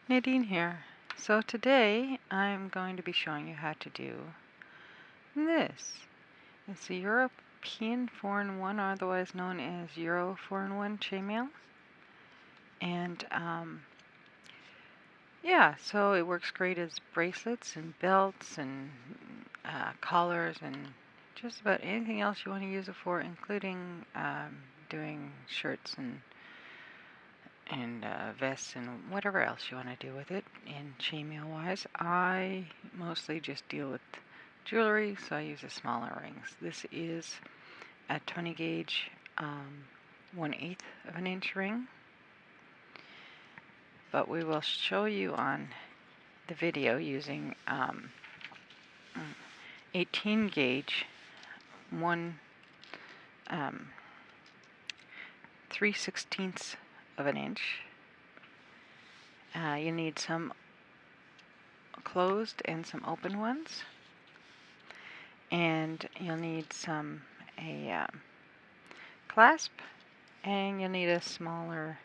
Nadine here. So today I'm going to be showing you how to do this. It's a European 4-in-1, otherwise known as Euro 4-in-1 chainmail. And yeah, so it works great as bracelets and belts and collars and just about anything else you want to use it for, including doing shirts and vests and whatever else you want to do with it. In chainmail wise, I mostly just deal with jewelry, so I use the smaller rings. This is a 20 gauge 1/8 of an inch ring, but we will show you on the video using 18 gauge 3/16 of an inch. You need some closed and some open ones, and you'll need a clasp, and you'll need a smaller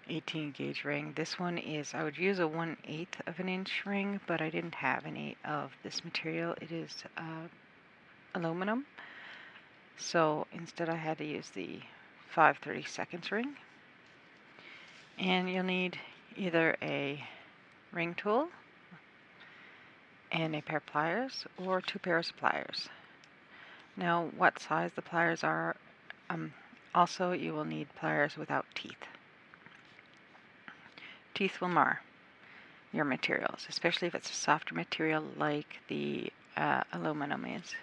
18 gauge ring. This one is, I would use a 1/8 of an inch ring, but I didn't have any of this material. It is aluminum, so instead I had to use the 5/32 ring. And you'll need either a ring tool and a pair of pliers, or 2 pairs of pliers. Now, what size the pliers are, also you will need pliers without teeth. Teeth will mar your materials, especially if it's a softer material like the aluminum is.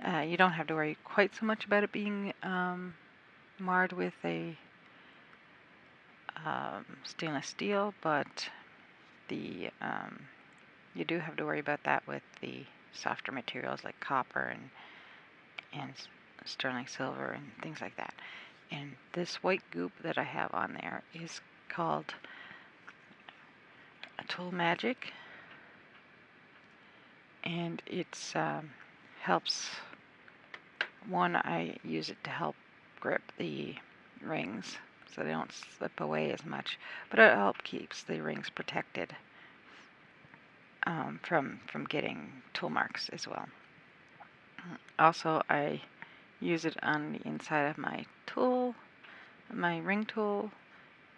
You don't have to worry quite so much about it being marred with a stainless steel, but you do have to worry about that with the softer materials like copper and sterling silver and things like that. And this white goop that I have on there is called a Tool Magic, and it's helps. One, I use it to help grip the rings so they don't slip away as much, but it helps keeps the rings protected from getting tool marks as well. Also, I use it on the inside of my ring tool,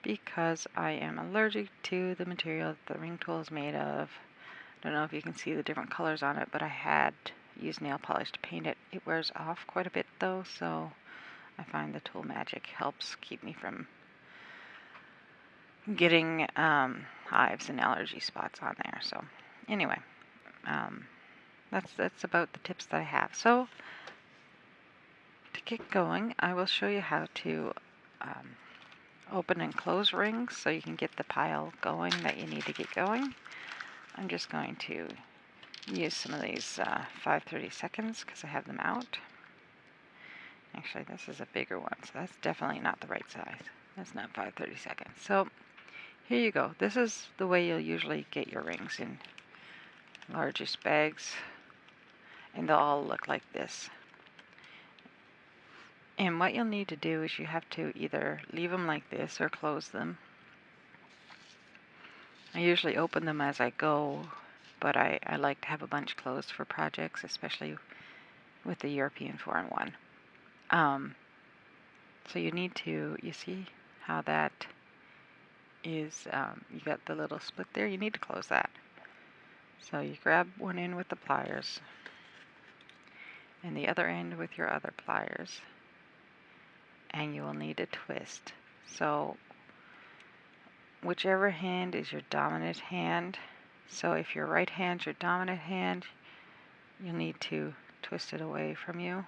because I am allergic to the material that the ring tool is made of. I don't know if you can see the different colors on it, but I had used nail polish to paint it. It wears off quite a bit though, so I find the Tool Magic helps keep me from getting hives and allergy spots on there. So anyway, that's about the tips that I have. So to get going, I will show you how to open and close rings so you can get the pile going that you need to get going. I'm just going to use some of these 5/32 because I have them out. Actually, this is a bigger one, so that's definitely not the right size. That's not 5/32. So here you go. This is the way you'll usually get your rings in largest bags, and they'll all look like this. And what you'll need to do is you have to either leave them like this or close them. I usually open them as I go, but I like to have a bunch closed for projects, especially with the European 4-in-1. So you need to, you see how that is, you got the little split there, you need to close that. So you grab one end with the pliers, and the other end with your other pliers, and you will need a twist. So whichever hand is your dominant hand, so if your right hand's your dominant hand, you'll need to twist it away from you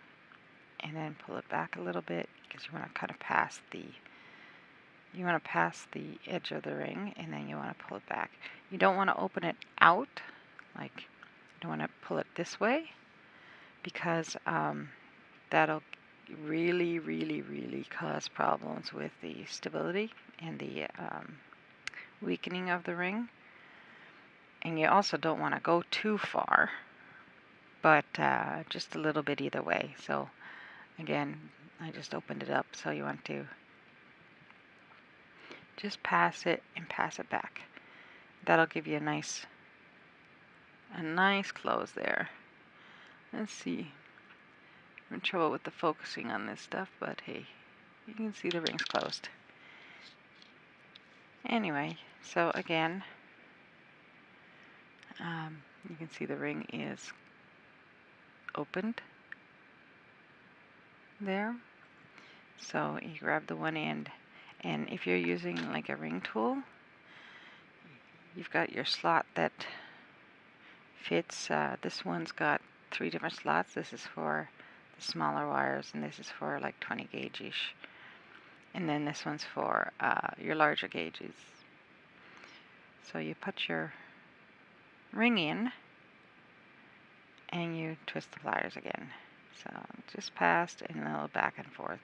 and then pull it back a little bit, because you want to kind of pass the edge of the ring, and then you want to pull it back. You don't want to open it out, like you don't want to pull it this way, because that'll really cause problems with the stability and the weakening of the ring. And you also don't want to go too far, but just a little bit either way. So again, I just opened it up, so you want to just pass it and pass it back. that'll give you a nice close there. Let's see. I'm in trouble with the focusing on this stuff, but hey, you can see the ring's closed. Anyway, so again, you can see the ring is opened there. So you grab the one end, and if you're using like a ring tool, you've got your slot that fits. This one's got 3 different slots. This is for the smaller wires, and this is for like 20 gauge-ish. And then this one's for your larger gauges. So you put your ring in, and you twist the pliers again. So just past and a little back and forth.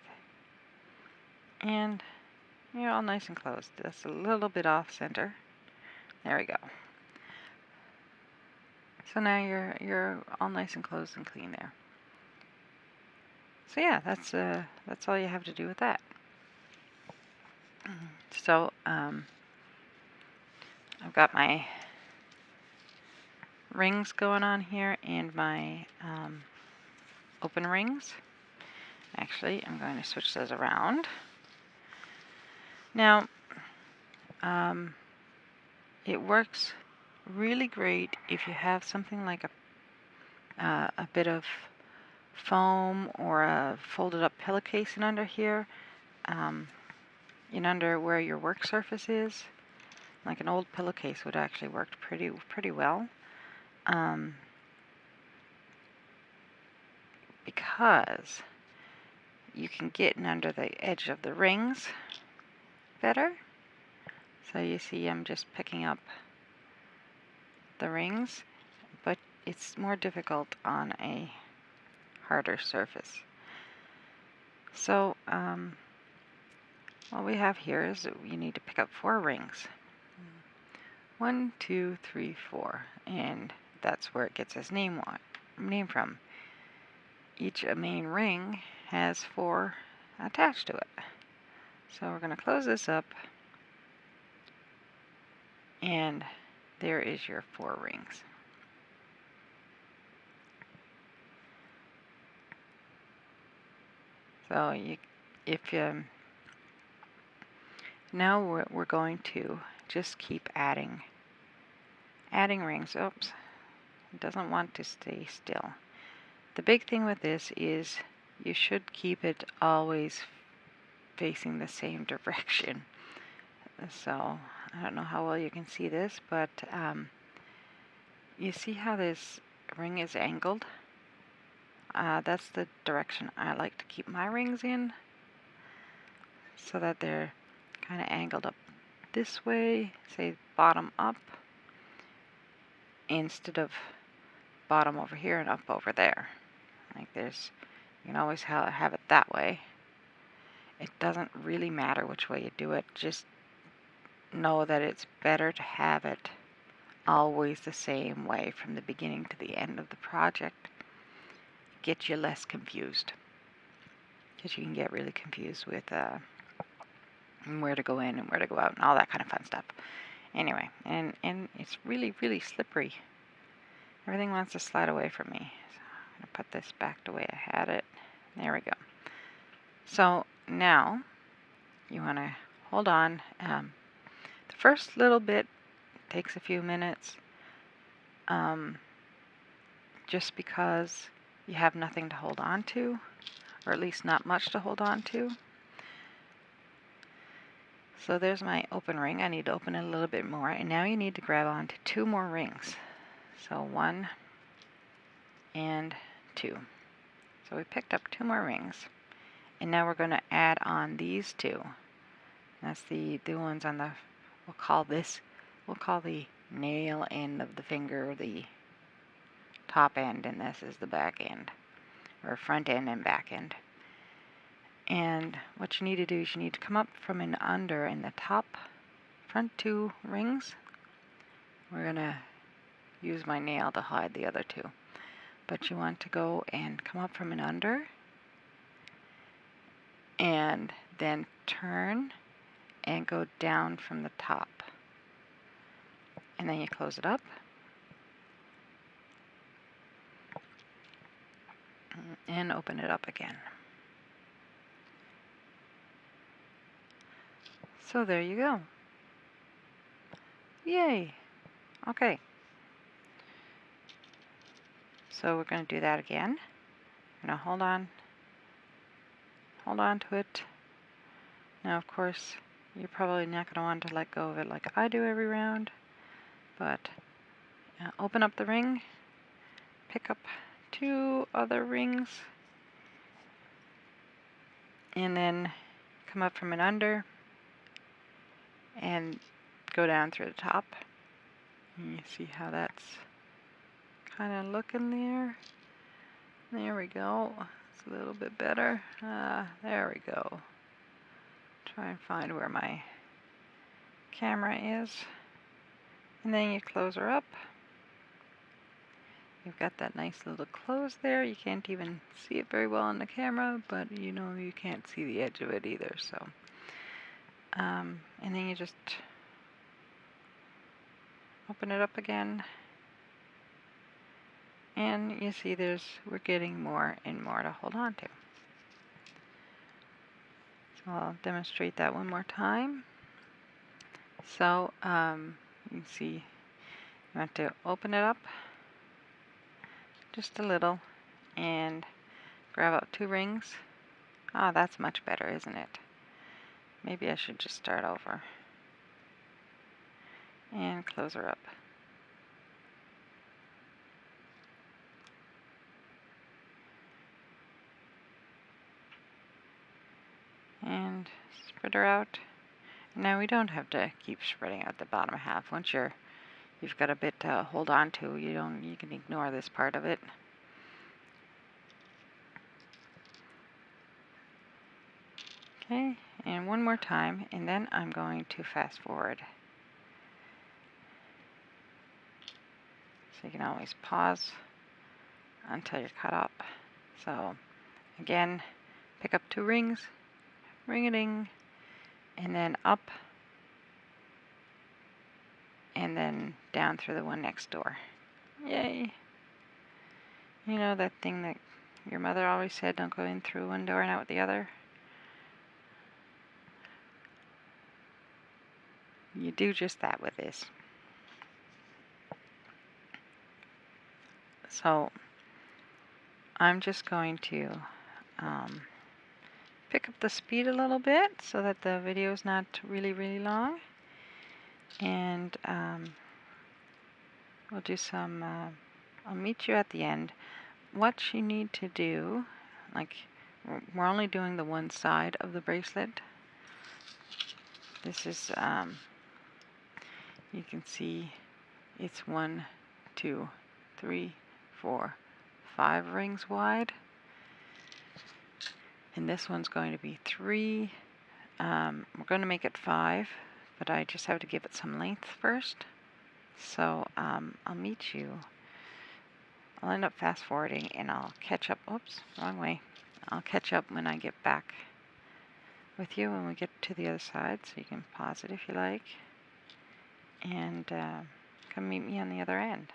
And you're all nice and closed. That's a little bit off center. There we go. So now you're all nice and closed and clean there. So yeah, that's all you have to do with that. So I've got my rings going on here and my open rings. Actually, I'm going to switch those around. Now, it works really great if you have something like a bit of foam or a folded up pillowcase in under here, in under where your work surface is. Like an old pillowcase would actually work pretty well, because you can get in under the edge of the rings better. So you see I'm just picking up the rings, but it's more difficult on a harder surface. So what we have here is that you need to pick up 4 rings. 1, 2, 3, 4, and that's where it gets its name from. Each main ring has 4 attached to it. So we're going to close this up, and there is your 4 rings. So now we're going to just keep adding rings. Oops, it doesn't want to stay still. The big thing with this is you should keep it always facing the same direction. So I don't know how well you can see this, but you see how this ring is angled? That's the direction I like to keep my rings in, so that they're kind of angled up this way, say bottom up, instead of bottom over here and up over there. Like you can always have it that way. It doesn't really matter which way you do it, just know that it's better to have it always the same way from the beginning to the end of the project. Get you less confused, because you can get really confused with where to go in and where to go out and all that kind of fun stuff. Anyway, and it's really slippery. Everything wants to slide away from me. So I'm going to put this back the way I had it. There we go. So now you want to hold on. The first little bit takes a few minutes, just because you have nothing to hold on to, or at least not much to hold on to. So there's my open ring. I need to open it a little bit more, and now you need to grab onto 2 more rings. So 1 and 2. So we picked up 2 more rings, and now we're going to add on these 2. That's the ones on the, we'll call the nail end of the finger the top end, and this is the back end, or front end and back end. And what you need to do is you need to come up from and under in the top front 2 rings. We're going to use my nail to hide the other 2. But you want to go and come up from and under, and then turn and go down from the top. and then you close it up. And open it up again. So there you go. Yay! Okay. So we're going to do that again. Now hold on to it. Now of course you're probably not going to want to let go of it like I do every round, but open up the ring, pick up 2 other rings, and then come up from it under and go down through the top. And you see how that's kind of looking there. There we go. It's a little bit better. There we go. Try and find where my camera is. And then you close her up. You've got that nice little close there. You can't even see it very well on the camera, but you know you can't see the edge of it either. So, and then you just open it up again. And you see we're getting more and more to hold on to. So I'll demonstrate that one more time. So you can see you want to open it up just a little and grab out 2 rings. Ah, that's much better, isn't it? Maybe I should just start over. And close her up. And spread her out. Now we don't have to keep spreading out the bottom half. Once you've got a bit to hold on to, you can ignore this part of it. Okay, and one more time, and then I'm going to fast forward. So you can always pause until you're caught up. So again, pick up 2 rings, ring-a-ding, and then up, and then down through the one next door. Yay! You know that thing that your mother always said, don't go in through one door and out the other? You do just that with this. So I'm just going to pick up the speed a little bit so that the video is not really long, and we'll do some I'll meet you at the end. What you need to do, like, we're only doing the one side of the bracelet. This is you can see it's 1, 2, 3, 4, 5 rings wide, and this one's going to be 3. We're going to make it 5, but I just have to give it some length first. So I'll meet you. I'll end up fast forwarding and I'll catch up. Oops, wrong way. I'll catch up when I get back with you when we get to the other side, so you can pause it if you like, and come meet me on the other end.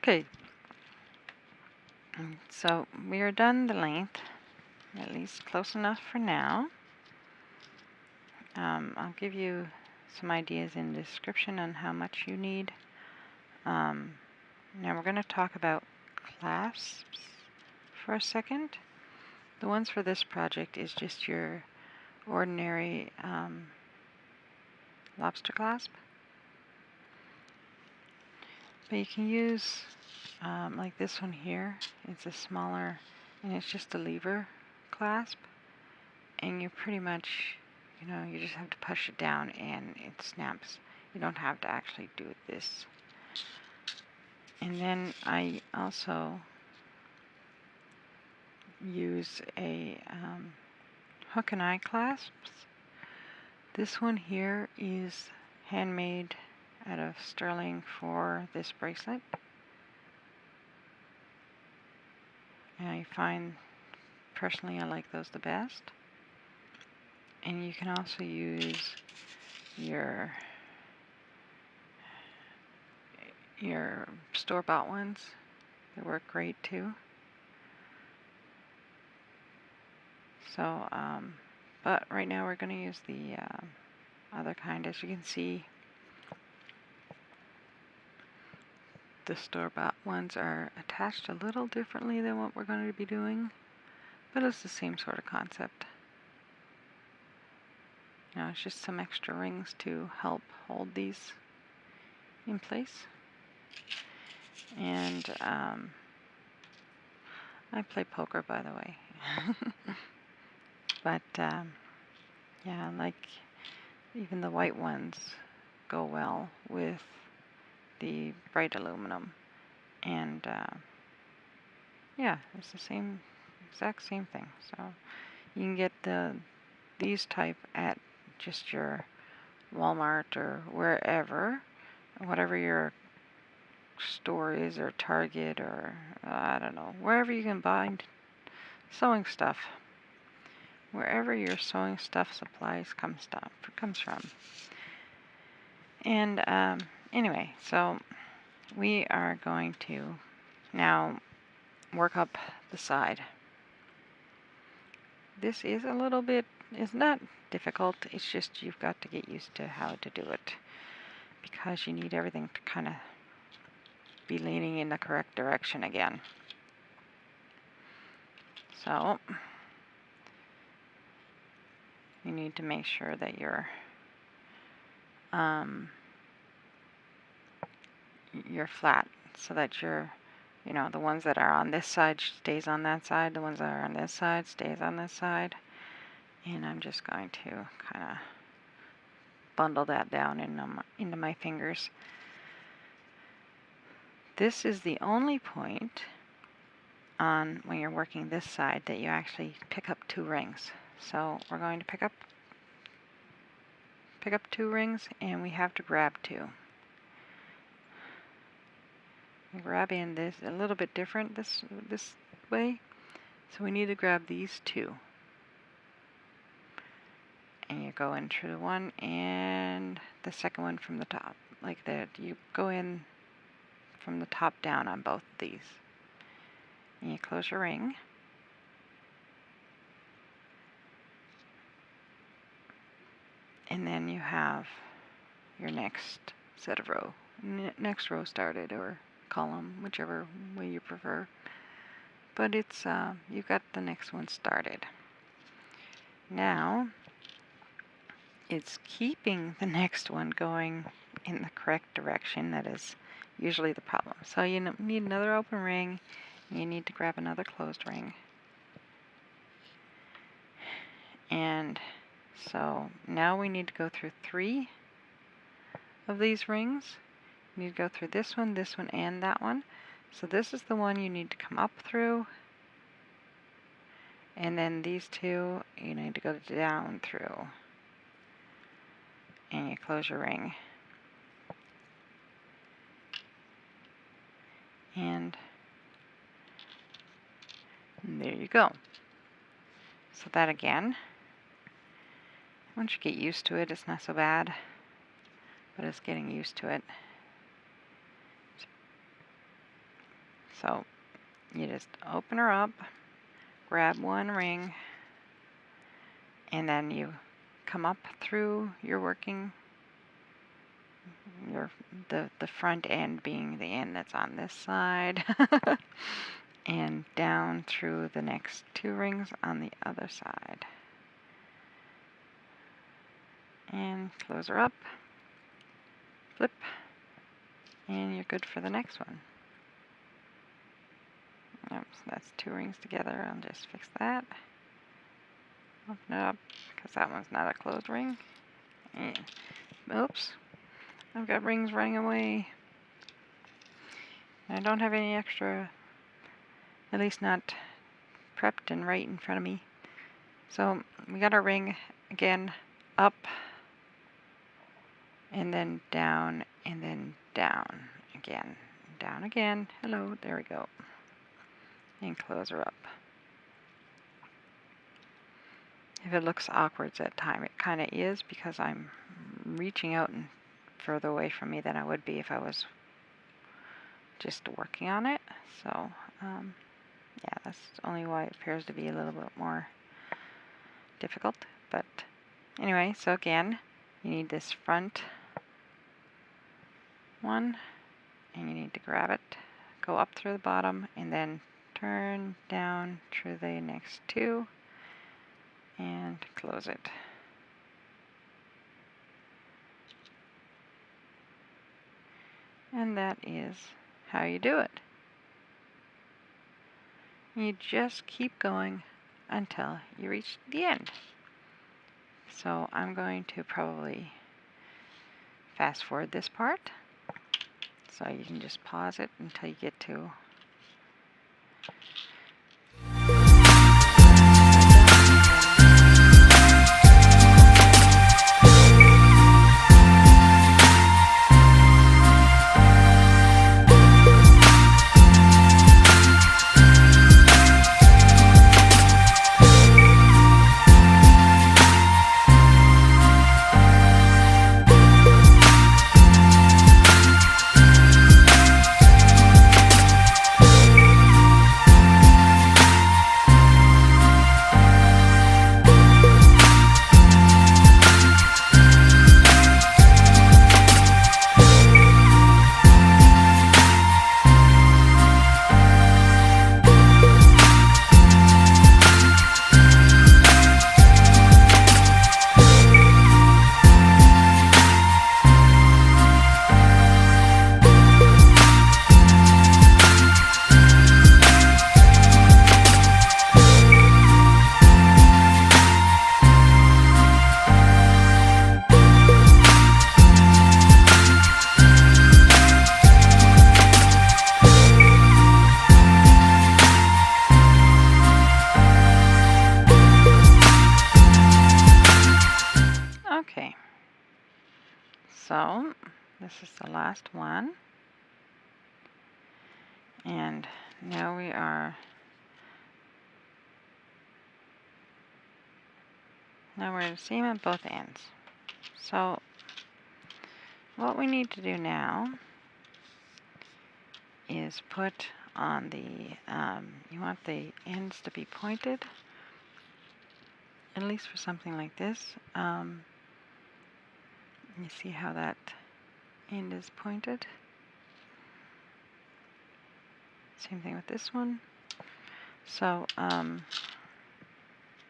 Okay, so we are done the length, at least close enough for now. I'll give you some ideas in the description on how much you need. Now we're going to talk about clasps for a second. The ones for this project is just your ordinary lobster clasp. But you can use like this one here. It's a smaller, and it's just a lever clasp. And you pretty much, you just have to push it down and it snaps. You don't have to actually do this. And then I also use a hook and eye clasps. This one here is handmade out of sterling for this bracelet. And I find, personally, I like those the best. And you can also use your store-bought ones. They work great too. So, but right now we're going to use the other kind. As you can see, the store-bought ones are attached a little differently than what we're going to be doing, but it's the same sort of concept. It's just some extra rings to help hold these in place. And I play poker, by the way. But yeah, like even the white ones go well with the bright aluminum. And yeah, it's the exact same thing. So you can get these type at just your Walmart or wherever, whatever your store is, or Target, or I don't know, wherever you can buy sewing stuff. Wherever your sewing stuff supplies comes from. And anyway, so we are going to now work up the side. This is a little bit, it's not difficult, it's just you've got to get used to how to do it, because you need everything to kind of be leaning in the correct direction again. So you need to make sure that you're flat, so that the ones that are on this side stays on that side, the ones that are on this side stays on this side. And I'm just going to kind of bundle that down into my fingers. This is the only point when you're working this side that you actually pick up 2 rings. So we're going to pick up 2 rings, and we have to grab 2. We grab in this a little bit different this way, so we need to grab these 2. And you go in through one and the second one from the top, like that. You go in from the top down on both of these. And you close your ring. And then you have your next set of next row started, or column, whichever way you prefer. But it's you've got the next one started. Now it's keeping the next one going in the correct direction that is usually the problem. So you need another open ring, and you need to grab another closed ring. And so now we need to go through 3 of these rings. You need to go through this one, and that one. So this is the one you need to come up through. And then these 2, you need to go down through. And you close your ring. And there you go. So that again. Once you get used to it, it's not so bad. But it's getting used to it. So you just open her up, grab one ring, and then you come up through your working, the front end being the end that's on this side, and down through the next 2 rings on the other side. And close her up, flip, and you're good for the next one. Oops, that's 2 rings together. I'll just fix that. Open it up, because that one's not a closed ring. And, oops, I've got rings running away. I don't have any extra, at least not prepped and right in front of me. So we got our ring again, up, and then down, and then down again. Down again. Hello, there we go. And close her up. If it looks awkward at time, it kind of is, because I'm reaching out and further away from me than I would be if I was just working on it. So yeah, that's only why it appears to be a little bit more difficult. But anyway, so again, you need this front one, and you need to grab it, go up through the bottom, and then turn down through the next 2 and close it. And that is how you do it. You just keep going until you reach the end. So I'm going to probably fast forward this part, so you can just pause it until you get to okay. So this is the last one, and now we're the same at both ends. So what we need to do now is put on the, you want the ends to be pointed, at least for something like this. You see how that end is pointed? Same thing with this one. So, and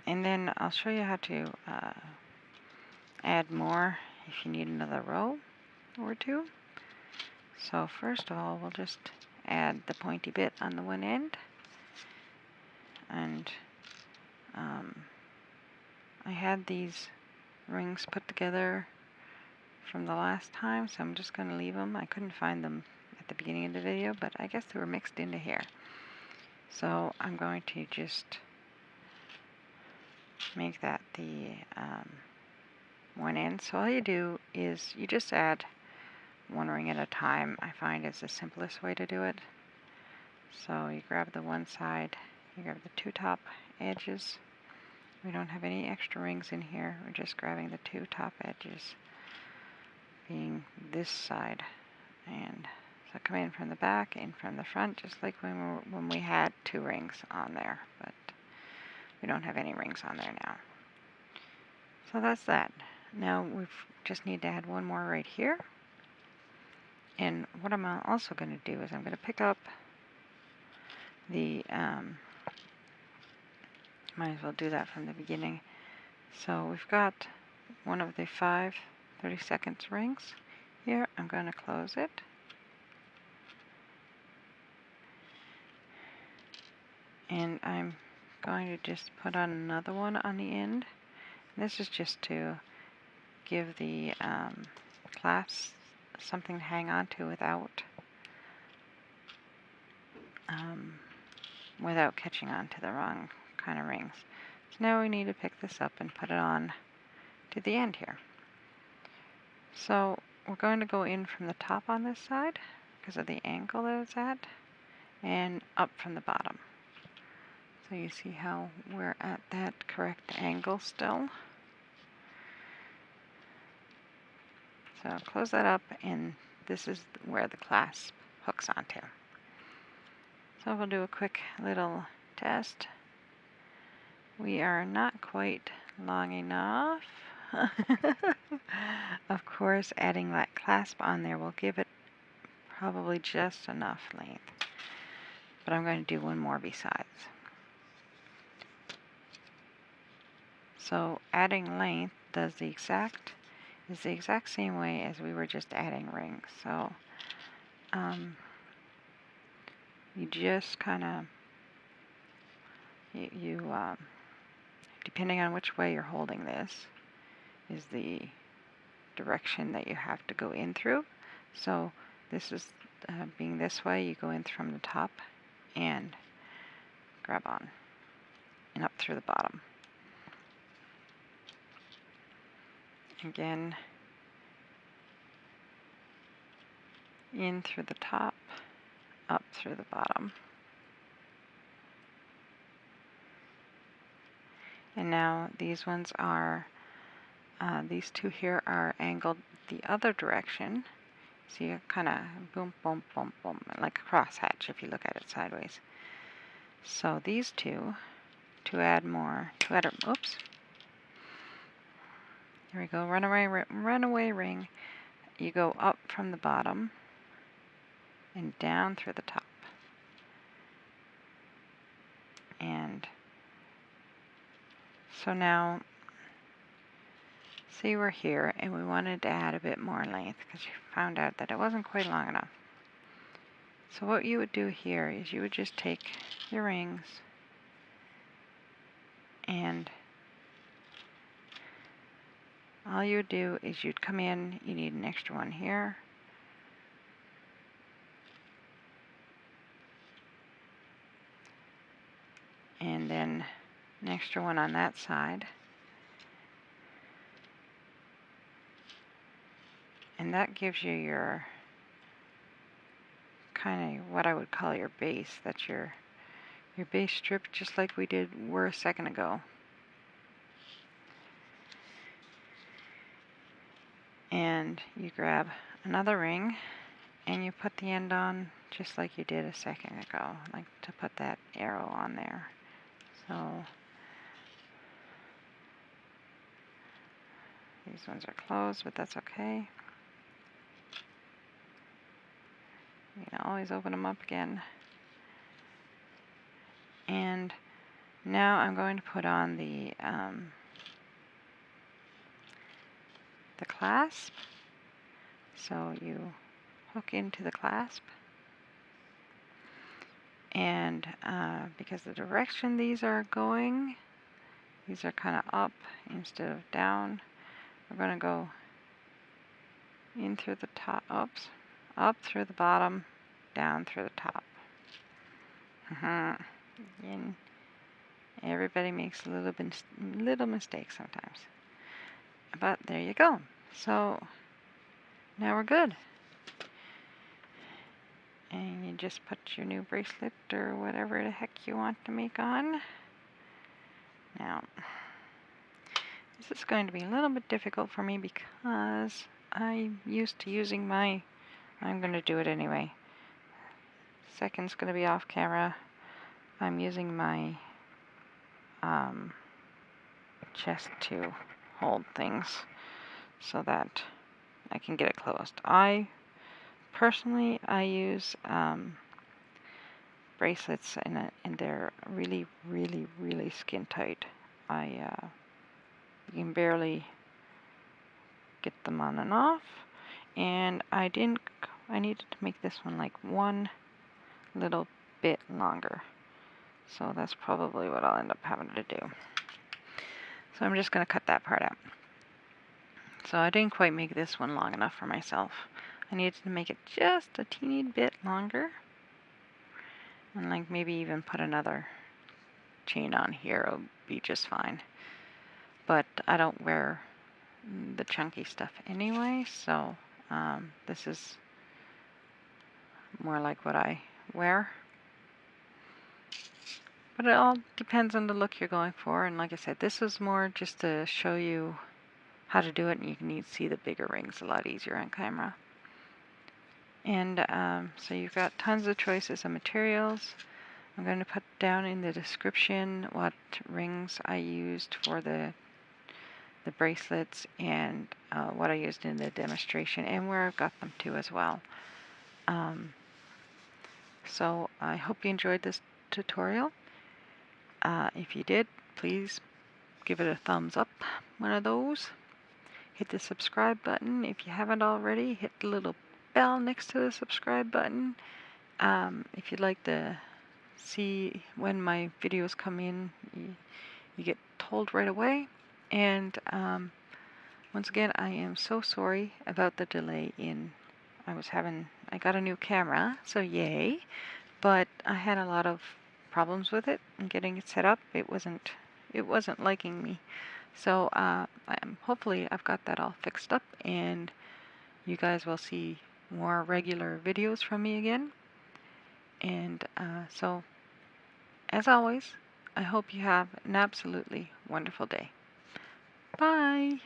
then I'll show you how to add more if you need another row or 2. So first of all, we'll just add the pointy bit on the one end, and I had these rings put together from the last time, so I'm just going to leave them. I couldn't find them at the beginning of the video, but I guess they were mixed into here. So I'm going to just make that the one end. So all you do is you just add 1 ring at a time. I find is the simplest way to do it. So you grab the one side, you grab the 2 top edges. We don't have any extra rings in here. We're just grabbing the 2 top edges, being this side. And So come in from the back, in from the front, just like when we had 2 rings on there, but we don't have any rings on there now. So that's that. Now we just need to add one more right here. And what I'm also going to do is I'm going to pick up the, might as well do that from the beginning. So we've got one of the 5 30-second rings here. I'm going to close it. And I'm going to just put on another one on the end. And this is just to give the clasps something to hang on to without catching on to the wrong kind of rings. So now we need to pick this up and put it on to the end here. So we're going to go in from the top on this side because of the angle that it's at, and up from the bottom. So you see how we're at that correct angle still. So close that up, and this is where the clasp hooks onto. So we'll do a quick little test. We are not quite long enough. Of course, adding that clasp on there will give it probably just enough length. But I'm going to do one more besides. So adding length is the exact same way as we were just adding rings. So you just kind of, depending on which way you're holding this, is the direction that you have to go in through. So this is being this way, you go in from the top and grab on and up through the bottom. Again, in through the top, up through the bottom. And now these ones are, these two here are angled the other direction. So you kind of boom, boom, boom, boom, like a crosshatch if you look at it sideways. So these two, oops. Here we go, runaway ring. You go up from the bottom and down through the top. And so now, see, we're here and we wanted to add a bit more length because you found out that it wasn't quite long enough. So what you would do here is you would just take your rings and all you would do is you'd come in, you need an extra one here. And then an extra one on that side. And that gives you your kind of what I would call your base. That's your base strip, just like we were a second ago. And you grab another ring and you put the end on just like you did a second ago, like to put that arrow on there. So these ones are closed, but that's okay. You can always open them up again. And now I'm going to put on the clasp. So you hook into the clasp. And because the direction these are going, these are kind of up instead of down. We're going to go in through the top, oops, up through the bottom, down through the top. And everybody makes a little mistake sometimes. But there you go. So now we're good. And you just put your new bracelet or whatever the heck you want to make on. Now, this is going to be a little bit difficult for me because I'm used to using I'm going to do it anyway. second's going to be off camera. I'm using my chest to hold things so that I can get it closed. Personally, I use bracelets and they're really, really, really skin tight. You can barely get them on and off, and I needed to make this one like one little bit longer. So that's probably what I'll end up having to do. So I'm just going to cut that part out. So I didn't quite make this one long enough for myself. I needed to make it just a teeny bit longer. And like maybe even put another chain on here, it'll be just fine. But I don't wear the chunky stuff anyway, so this is more like what I wear. But it all depends on the look you're going for, and like I said, this is more just to show you how to do it, and you can see the bigger rings a lot easier on camera. And so you've got tons of choices of materials. I'm going to put down in the description what rings I used for the bracelets and what I used in the demonstration and where I've got them to as well. So I hope you enjoyed this tutorial. If you did, please give it a thumbs up, one of those. Hit the subscribe button. If you haven't already, hit the little bell next to the subscribe button. If you'd like to see when my videos come in, you get told right away. And once again, I am so sorry about the delay in, I got a new camera, so yay, but I had a lot of problems with it and getting it set up. It wasn't liking me. So hopefully I've got that all fixed up, and you guys will see more regular videos from me again. And so, as always, I hope you have an absolutely wonderful day. Bye!